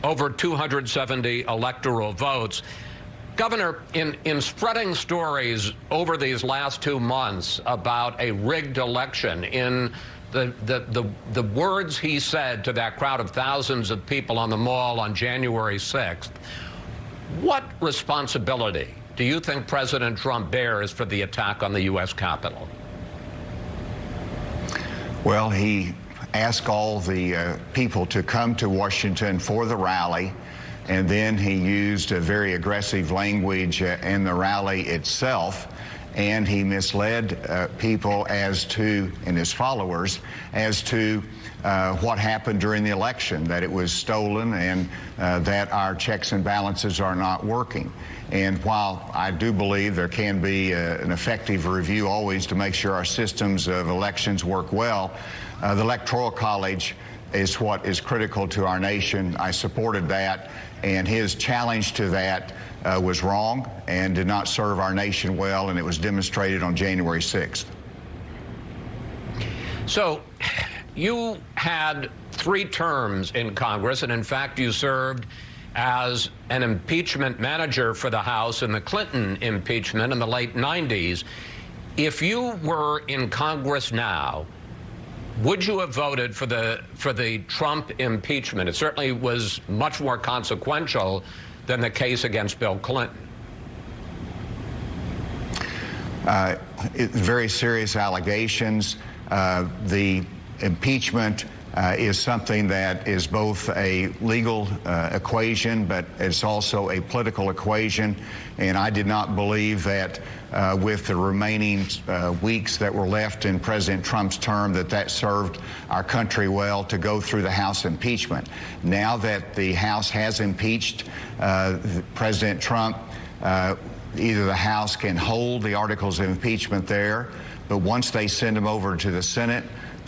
over 270 electoral votes. Governor, in spreading stories over these last 2 months about a rigged election, in the words he said to that crowd of thousands of people on the Mall on January 6th, what responsibility do you think President Trump bears for the attack on the U.S. Capitol? Well, he asked all the people to come to Washington for the rally, and then he used a very aggressive language in the rally itself, and he misled people as to, and his followers, as to what happened during the election, that it was stolen and that our checks and balances are not working. And while I do believe there can be an effective review always to make sure our systems of elections work well, the Electoral College is what is critical to our nation. I supported that, and his challenge to that was wrong and did not serve our nation well, and it was demonstrated on January 6th. So you had 3 terms in Congress, and in fact you served as an impeachment manager for the House in the Clinton impeachment in the late 90s. If you were in Congress now, would you have voted for the Trump impeachment? It certainly was much more consequential than the case against Bill Clinton. Very serious allegations. The impeachment is something that is both a legal equation, but it's also a political equation. And I did not believe that with the remaining weeks that were left in President Trump's term that served our country well to go through the House impeachment. Now that the House has impeached President Trump, either the House can hold the articles of impeachment there, but once they send them over to the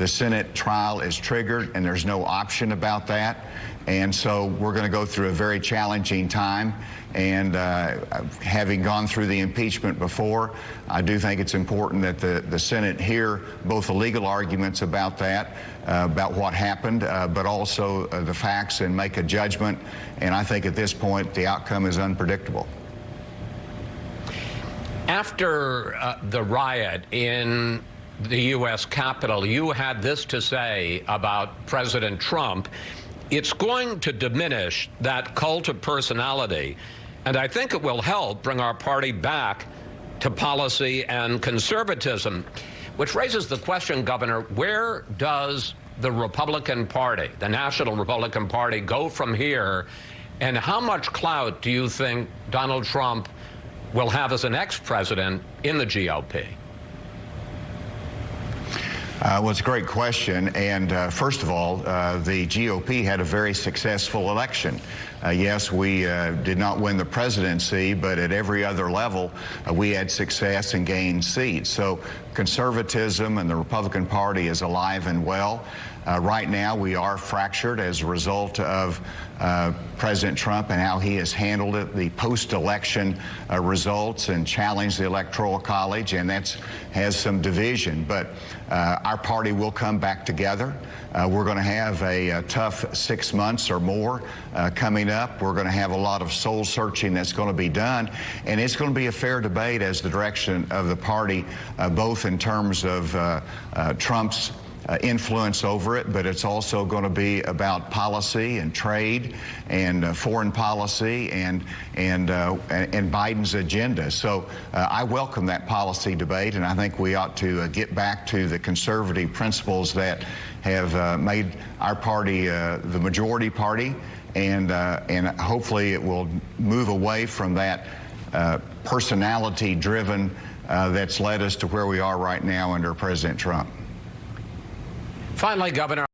Senate trial is triggered, and there's no option about that. And so we're going to go through a very challenging time. And having gone through the impeachment before, I do think it's important that the Senate hear both the legal arguments about that, about what happened, but also the facts, and make a judgment. And I think at this point, the outcome is unpredictable. After the riot in the U.S. Capitol, you had this to say about President Trump: it's going to diminish that cult of personality, and I think it will help bring our party back to policy and conservatism. Which raises the question, Governor, where does the Republican Party, the National Republican Party, go from here, and how much clout do you think Donald Trump will have as an ex-president in the GOP? Well, it's a great question. And first of all, the GOP had a very successful election. Yes, we did not win the presidency, but at every other level, we had success and gained seats. So conservatism and the Republican Party is alive and well. Right now, we are fractured as a result of President Trump and how he has handled it, the post-election results, and challenged the Electoral College, and that has some division. But our party will come back together. We're going to have a tough 6 months or more coming up. We're going to have a lot of soul searching that's going to be done, and it's going to be a fair debate as the direction of the party, both in terms of Trump's influence over it, but it's also going to be about policy and trade and foreign policy and Biden's agenda. So I welcome that policy debate, and I think we ought to get back to the conservative principles that have made our party the majority party, and hopefully it will move away from that personality-driven that's led us to where we are right now under President Trump. Finally, Governor,